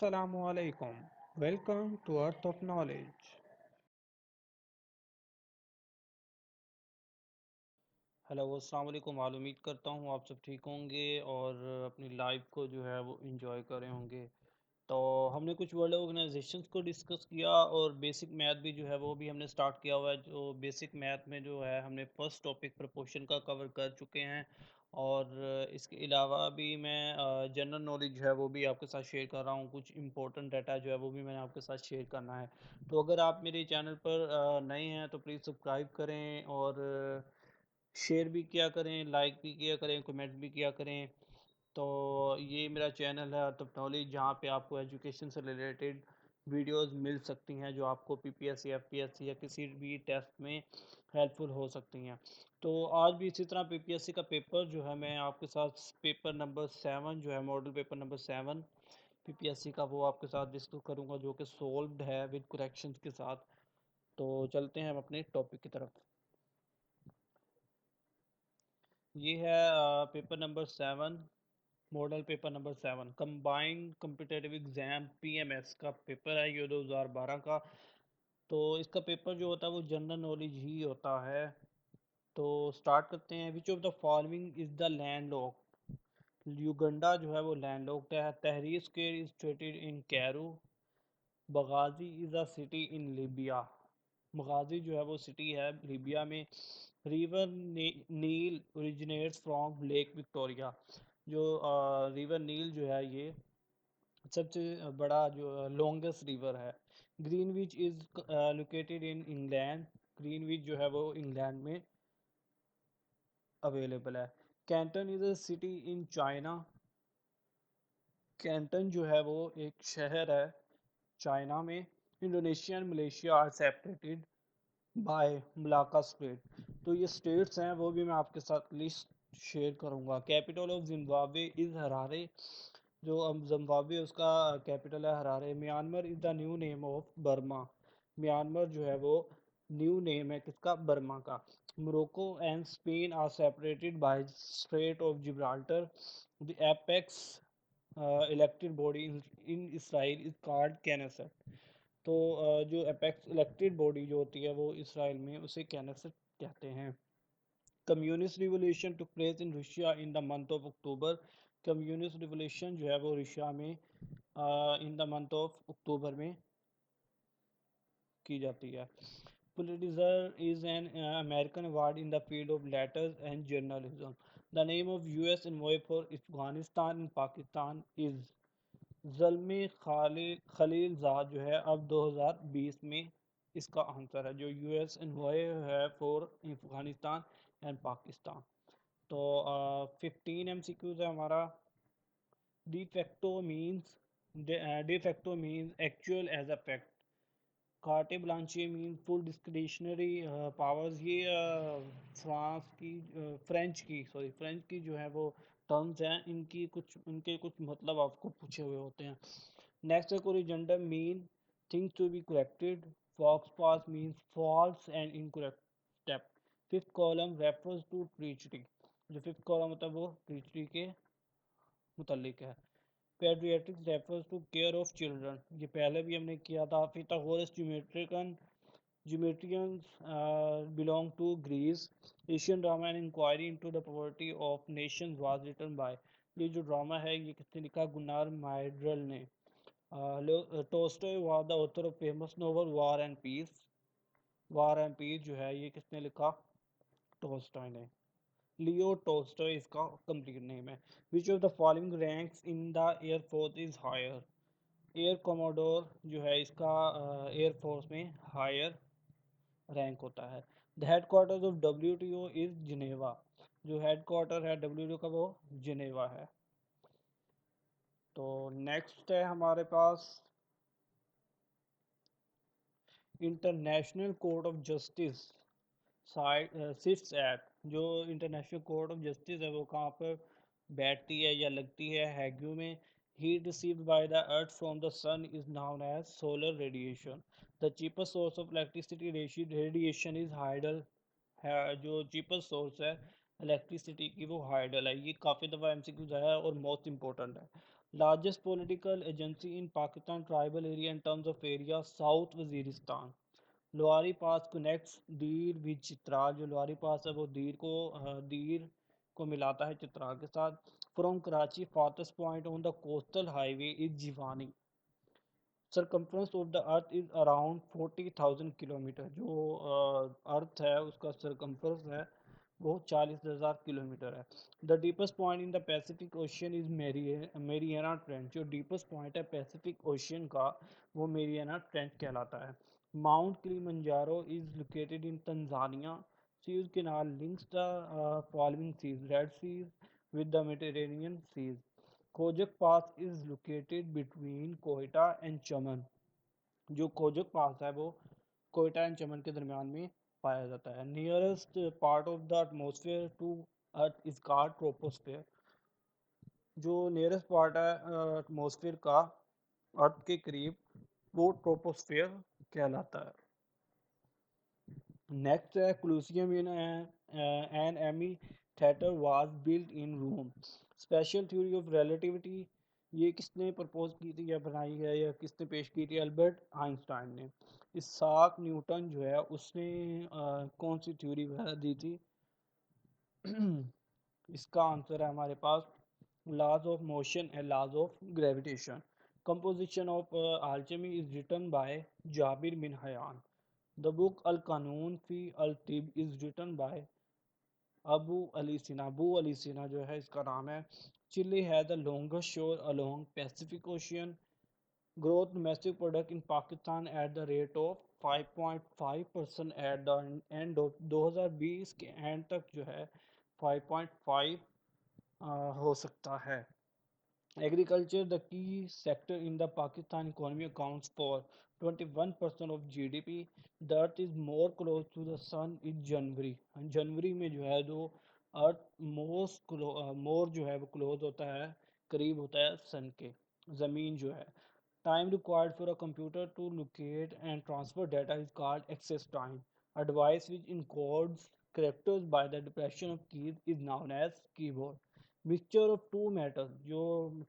Assalamu alaikum. Welcome to Earth of Knowledge. Hello अस्सलाम वालेकुम वाल उम्मीद करता हूँ आप सब ठीक होंगे और अपनी लाइफ को जो है वो एंजॉय कर रहे होंगे। तो हमने कुछ वर्ल्ड ऑर्गेनाइजेशंस को डिस्कस किया और बेसिक मैथ भी जो है वो भी हमने स्टार्ट किया हुआ है। जो बेसिक मैथ में जो है हमने फर्स्ट टॉपिक प्रपोर्शन का कवर कर चुके हैं और इसके अलावा भी मैं जनरल नॉलेज जो है वो भी आपके साथ शेयर कर रहा हूँ। कुछ इंपॉर्टेंट डाटा जो है वो भी मैंने आपके साथ शेयर करना है। तो अगर आप मेरे चैनल पर नए हैं तो प्लीज़ सब्सक्राइब करें और शेयर भी किया करें, लाइक भी किया करें, कमेंट भी किया करें। तो ये मेरा चैनल है अर्थ ऑफ नॉलेज, जहाँ पे आपको एजुकेशन से रिलेटेड वीडियोस मिल सकती हैं जो आपको पीपीएससी, एफपीएससी या किसी भी टेस्ट में हेल्पफुल हो सकती हैं। तो आज भी इसी तरह पीपीएससी का पेपर जो है मैं आपके साथ पेपर नंबर 7 जो है मॉडल पेपर नंबर 7 पीपीएससी का वो आपके साथ डिस्कस करूंगा, जो कि सोल्व्ड है विद करेक्शंस के साथ। तो चलते हैं हम अपने टॉपिक की तरफ। ये है paper number 7, model paper number 7 combined competitive exam PMS का पेपर है ये 2012 का। तो इसका पेपर जो होता है वो जनरल नॉलेज ही होता है। तो स्टार्ट करते हैं। Which of the following is the landlocked? Uganda जो है वो लैंडलॉक्ड है। Tahrir square is situated in Cairo. Benghazi is a city in Libya. Benghazi जो है वो सिटी है लीबिया में। River Nile originates from lake Victoria. जो रिवर नील जो है ये सबसे बड़ा जो लॉन्गेस्ट रिवर है। Greenwich is located in England. Greenwich जो है वो इंग्लैंड में अवेलेबल है। Canton is a city in China. Canton जो है वो एक शहर है चाइना में। Indonesia and Malaysia are separated by Malacca strait. तो ये स्टेट्स हैं वो भी मैं आपके साथ लिस्ट शेयर करूंगा। Capital of Zimbabwe is Harare. जो अब जिम्बाब्वे उसका कैपिटल है Harare. Myanmar is the new name of Burma. Myanmar जो है वो न्यू नेम है किसका? बर्मा का। Morocco and Spain are separated by strait of Gibraltar. The apex elected body in Israel is called Knesset. तो जो apex elected body जो होती है वो इसराइल में उसे कैनेसेट कहते हैं। Communist revolution took place in Russia in the month of October. Communist revolution जो है वो रशिया में in the month of October में की जाती है। Pulitzer is an American award in the field of letters and journalism. The name of US envoy for Afghanistan in Pakistan is Zalmay Khalilzad जो है अब 2020 में इसका आंसर है। जो यूएस एनवॉय है फॉर अफगानिस्तान एंड पाकिस्तान। तो 15 एमसीक्यूज है हमारा। De facto means de facto means actual as a fact. Carte blanche mean full discretionary powers. ये फ्रेंच की जो है वो टर्म्स हैं। इनके कुछ मतलब आपको पूछे हुए होते हैं। नेक्स्ट है corrigendum mean things to be corrected. Faux pas means false and incorrect step. Fifth column refers to treachery. जो फिफ्थ कॉलम होता है वो ट्रीचरी के मुतल्लिक है। Paediatrics refers to care of children. ये पहले भी हमने किया था। फिथागोरस Geometrians belong to Greece. Asian drama and inquiry into the poverty of nations was written by। ये जो ड्रामा है ये किसने लिखा? गुनार माइड्रल ने। टोस्टोय was the author of famous novel War and Peace। War and Peace जो है ये किसने लिखा? टोस्टोय ने। लियो टोस्टोय इसका कंप्लीट नेम है। Which of the following ranks in the air force is higher? Air commodore जो है इसका एयरफोर्स में हायर रैंक होता है। The headquarters of WTO is Geneva. जो हेडक्वार्टर है डब्ल्यूटीओ का वो जिनेवा है। तो नेक्स्ट है हमारे पास international court of justice sits at. जो इंटरनेशनल कोर्ट ऑफ जस्टिस है वो कहाँ पर बैठती है या लगती है? हैग्यू में। Heat received by the earth from the sun is known as solar radiation. The cheapest source of electricity radiation is hydel. है जो चीपेस्ट सोर्स है इलेक्ट्रिसिटी की वो हाइडल है। ये काफ़ी दफ़ा एमसीक्यूज आया है और मोस्ट इम्पोर्टेंट है। Largest political agency in Pakistan tribal area in terms of area, South Waziristan. Lohari pass connects दीर विद चित्राल, जो लोहारी पास है वो दीर को मिलाता है चित्राल के साथ. From Karachi farthest point on the coastal highway is Jiwani. Circumference of the earth is around 40,000 kilometre. जो अर्थ है उसका सरकमफ्रेंस है वो 40,000 किलोमीटर है. The deepest point in the Pacific ocean is Mariana trench. जो डीपेस्ट पॉइंट है पैसिफिक ओशियन का वो मेरियाना ट्रेंच कहलाता है. Mount Kilimanjaro is located in Tanzania. Suez Canal links the following seas: Red Sea with the Mediterranean Sea. Khojak pass is located between Quetta and Chaman. जो खोजक पास है वो Quetta and चमन के दरमियान में पाया जाता है. Nearest part of the atmosphere to earth is called troposphere. जो नियरेस्ट पार्ट है एटमोसफेयर का अर्थ के करीब वो ट्रोपोस्फेयर कहलाता है. नेक्स्ट है Colosseum in an amphitheatre was built in Rome. Special theory of relativity ये किसने प्रपोज की थी या बनाई है या किसने पेश की थी? अल्बर्ट आइंस्टाइन ने. इसाक न्यूटन जो है उसने कौन सी थ्योरी वगैरह दी थी? इसका आंसर है हमारे पास laws of motion and laws of gravitation. Composition of alchemy is written by Jabir bin Hayyan. The book Al Qanun fi Al Tib is written by Abu Ali सिना. अबू अली सिना जो है इसका नाम है. चिली है the longest shore along Pacific Ocean. Growth domestic product in Pakistan at the rate of 5.5% at the end of 2020 के and तक जो है 5.5 हो सकता है. Agriculture, the key sector in the Pakistan economy, accounts for 21% of GDP. The earth is more close to the sun in January. जनवरी में जो है जो अर्थ मोर जो है वो क्लोज होता है, करीब होता है सन के. ज़मीन जो है. Time required for a computer to locate and transfer data is called access time. A device which encodes characters by the depression of keys is known as keyboard. Mixture of two metal, जो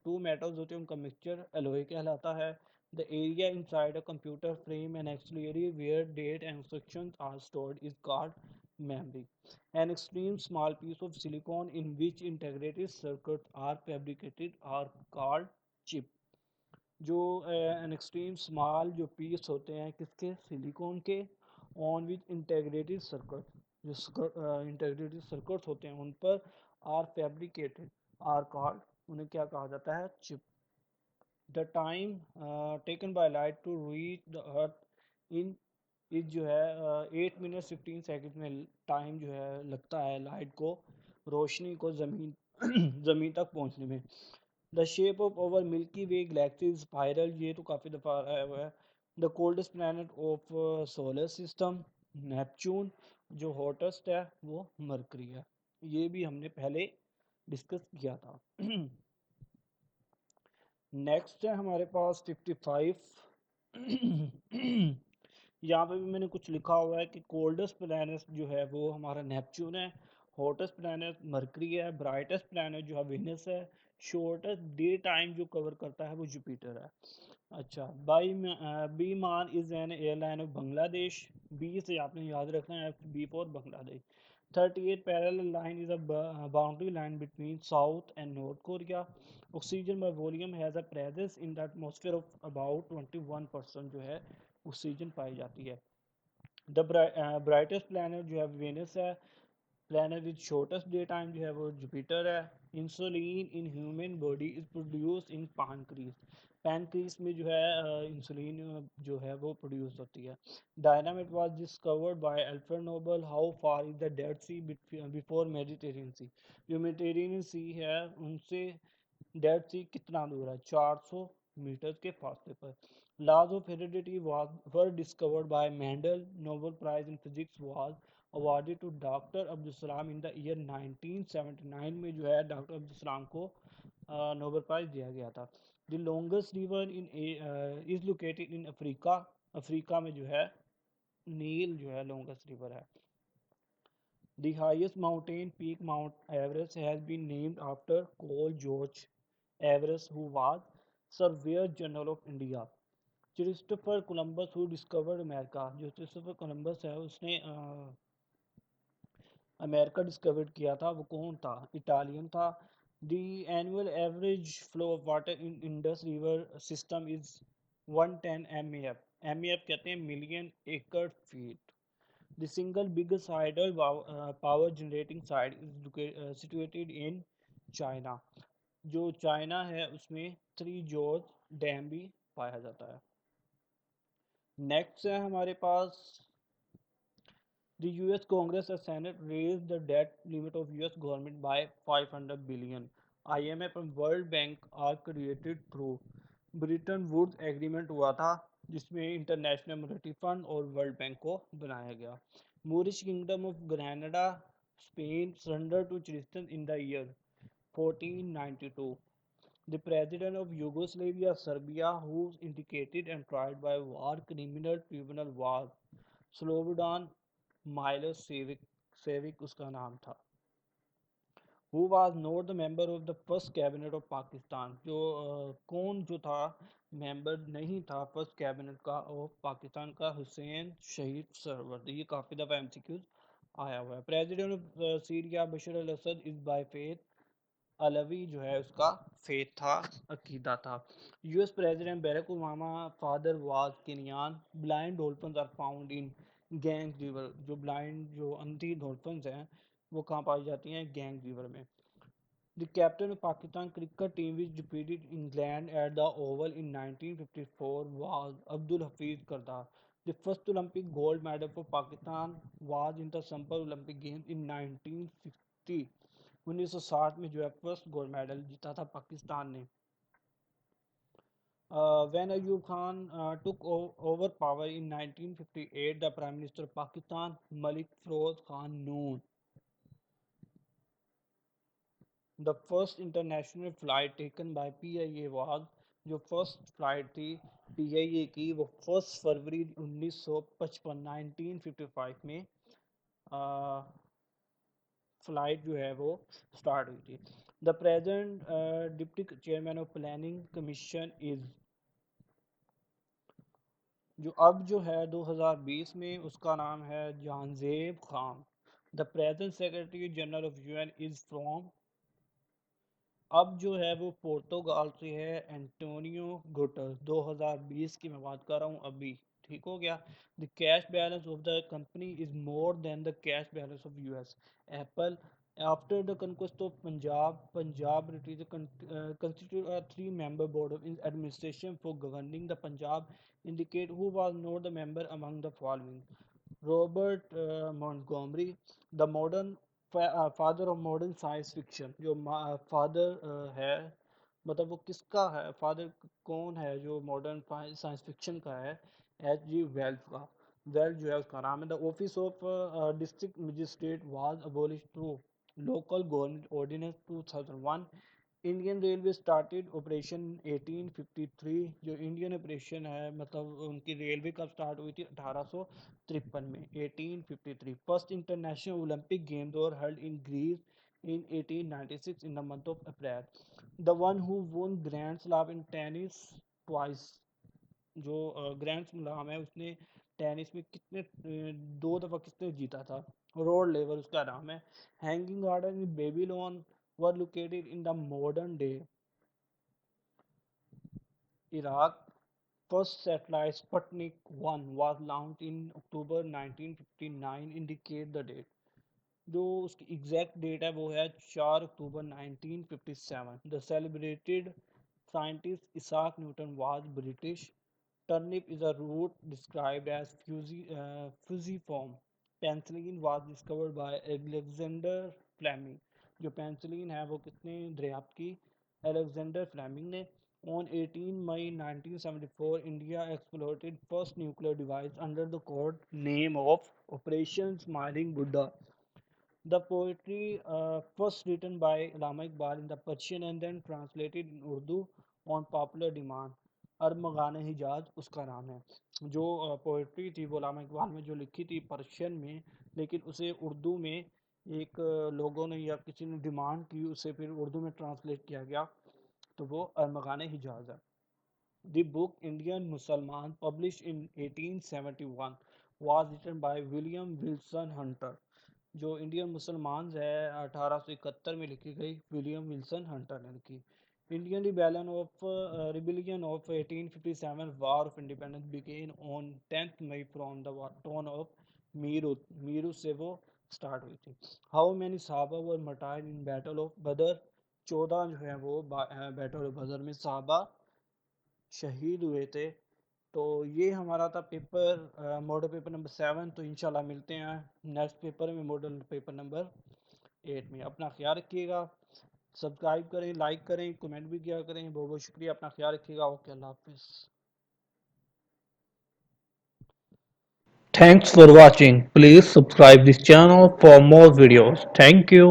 two metals होते हैं उनका mixture alloy कहलाता है. The area inside a computer frame and actually where data and instructions are stored is called memory. An extreme small piece of silicon in which integrated circuits are fabricated are called chip. जो an extreme small जो piece होते हैं किसके? Silicon के. On which integrated circuit, जो integrated circuits होते हैं उन पर आर फैब्रिकेटेड आर कॉल्ड, उन्हें क्या कहा जाता है? Chip. The time taken by light to reach the earth in इस जो है 8 मिनट 15 सेकेंड में टाइम जो है लगता है लाइट को, रोशनी को ज़मीन ज़मीन तक पहुंचने में. The shape of over milky way Galaxy spiral, ये तो काफ़ी दफ़ा आया हुआ है. The coldest planet of solar system Neptune. जो हॉटेस्ट है वो मरकरी है. ये भी हमने पहले डिस्कस किया था. नेक्स्ट है हमारे पास 55. यहाँ पे भी मैंने कुछ लिखा हुआ है कि कोल्डेस्ट प्लैनेट जो है वो हमारा नेपच्यून है. हॉटेस्ट प्लैनेट मरकरी है. ब्राइटेस्ट प्लैनेट जो है वेनस है. शॉर्टेस्ट डे टाइम जो कवर करता है वो जुपिटर है. अच्छा, Biman is an airline of Bangladesh. B से आपने याद रखना है B for Bangladesh. 38 parallel line is a boundary line between South and North Korea. Oxygen by volume has a presence in the atmosphere of about 21% जो है oxygen पाई जाती है. The brightest planet जो है वेनस है. Planet with shortest day time जो है वो जुपिटर है. Insulin in human body is produce in pancreas. Pancreas में जो है इंसुलिन जो है वो प्रोड्यूस होती है. Dynamite was discovered by Alfred Nobel. How far is the Dead Sea before Mediterranean sea. जो मेडिटेरियन सी है उनसे डेड सी कितना दूर है? 400 मीटर के फासले पर. laws of heredity were discovered by Mendel. Nobel Prize in Physics was awarded to doctor Abdul Salam in the year 1979 में जो है डॉक्टर अब्दुल सलाम को नोबेल प्राइज दिया गया था. The longest river in is located in Africa. Africa में जो है नील जो है लॉन्गेस्ट रिवर है. The highest mountain peak Mount Everest has been named after Col George Everest, who was Surveyor General of India. Christopher Columbus who discovered America, जो Christopher Columbus है उसने अमेरिका डिस्कवर किया था, वो कौन था? इटालियन था। The annual average flow of water in Indus river system is 110 M F कहते हैं million acre feet. The single biggest hydel power generating site is situated in China. जो चाइना है उसमें थ्री जॉर्ज डैम भी पाया जाता है। नेक्स्ट है हमारे पास the US Congress and Senate raised the debt limit of US government by 500 billion. IMF and World Bank are created through Bretton Woods agreement हुआ था जिसमें इंटरनेशनल मॉनेटरी फंड और वर्ल्ड बैंक को बनाया गया। Moorish kingdom of Granada Spain surrender to Christian in the year 1492। The president of Yugoslavia, Serbia, who was indicated and tried by war criminal tribunal was Slobodan Milosevic उसका नाम था। Who was not the member of the first cabinet of Pakistan, जो कौन जो था member नहीं था first cabinet का ऑफ पाकिस्तान का? हुसैन शहीद सरवर। ये काफ़ी दफ़ा एमसीक्यूज आया हुआ है। President of Syria Bashar al Assad is by faith Alawi, जो है उसका फेथ था, अकीदा था। US president Barack Obama father was Kenyan. Blind dolphins are found in Ganges river, जो ब्लाइंड जो अंधी डॉल्फिन्स हैं वो कहाँ पाई जाती हैं? गैंग रिवर में। The captain of Pakistan cricket team which defeated England at the Oval in 1954 was Abdul Hafeez Kardar. The first Olympic gold medal for Pakistan was in the summer Olympic games in 1960। 1960 में जो है फर्स्ट गोल्ड मेडल जीता था पाकिस्तान ने। When Ayub Khan took over power in 1958, the Prime Minister of Pakistan, Malik Feroz Khan Noon, the first international flight taken by PIA was, जो first flight थी PIA की वो 1 फरवरी 1955 1955 में फ्लाइट जो है वो स्टार्ट हुई थी। The present deputy chairman of planning commission is, जो अब जो है 2020 में उसका नाम है Janzeb Khan. The present secretary general of UN is from, अब जो है वो पोर्तुगाल से है एंटोनियो गुटर्स। 2020 की मैं बात कर रहा हूँ अभी, ठीक हो गया। The cash balance of the company is more than the cash balance of US Apple. After the conquest of Punjab British constitute a three-member board of administration for governing the Punjab. Indicate who was not the member among the following: Robert Montgomery, the modern father of modern science fiction. जो father है, मतलब वो किसका है father, कौन है जो modern science fiction का है? एच जी वेल्स का। वेल्स जो है उसका नाम है। The office of district magistrate was abolish through local government ordinance 2001। Indian railway started operation 1853, जो इंडियन ऑपरेशन है मतलब उनकी रेलवे कब स्टार्ट हुई थी? 1853 में, 1853। First international Olympic games are held in Greece in 1896 in the month of April. The one who won grand slam in tennis twice, जो grand slam है उसने टेनिस में कितने दो दफ़ा किसने जीता था? रोड लेवल उसका नाम है। Hanging garden in Babylon were located in the modern day Iraq. First satellite Sputnik 1 was launched in October 1959. Indicate the date. जो उसकी एग्जैक्ट डेट है वो है 4 October 1957। The celebrated scientist Isaac Newton was British. Turnip is a root described as fusiform. Penicillin was discovered by Alexander Fleming. जो penicillin है वो कितने दरियाफ्त की? अलेक्जेंडर फ्लेमिंग ने। On 18 May 1974, India exploited first nuclear device under the code name of Operation Smiling Buddha. The poetry first written by Allama Iqbal in the Persian and then translated in Urdu on popular demand. अरमगान हिजाज उसका नाम है। जो poetry थी वो अल्लामा इकबाल में जो लिखी थी पर्शियन में, लेकिन उसे उर्दू में एक लोगों ने या किसी ने डिमांड की, उसे फिर उर्दू में ट्रांसलेट किया गया। तो वो अरमगान हिजाज है। The book Indian Musalman, published in 1871, was written by William Wilson Hunter। जो इंडियन मुसलमान है 1871 में लिखी गई, विलियम विल्सन हंटर ने लिखी। Indian rebellion of 1857 war of independence began on 10th May from the town of Meerut से वो स्टार्ट हुई थी। हाउ मैनी साहबा वर मर्टायर्ड इन बैटल ऑफ बदर, 14 जो है वो बैटल ऑफ बदर में साहबा शहीद हुए थे। तो ये हमारा था पेपर मॉडल पेपर नंबर 7। तो इंशाल्लाह मिलते हैं नेक्स्ट पेपर में, मॉडल पेपर नंबर 8 में। अपना ख्याल रखिएगा, सब्सक्राइब करें, लाइक करें, कमेंट भी किया करें। बहुत बहुत शुक्रिया, अपना ख्याल रखिएगा। ओके, अल्लाह हाफिज़। Thanks for watching. Please subscribe this channel for more videos. Thank you.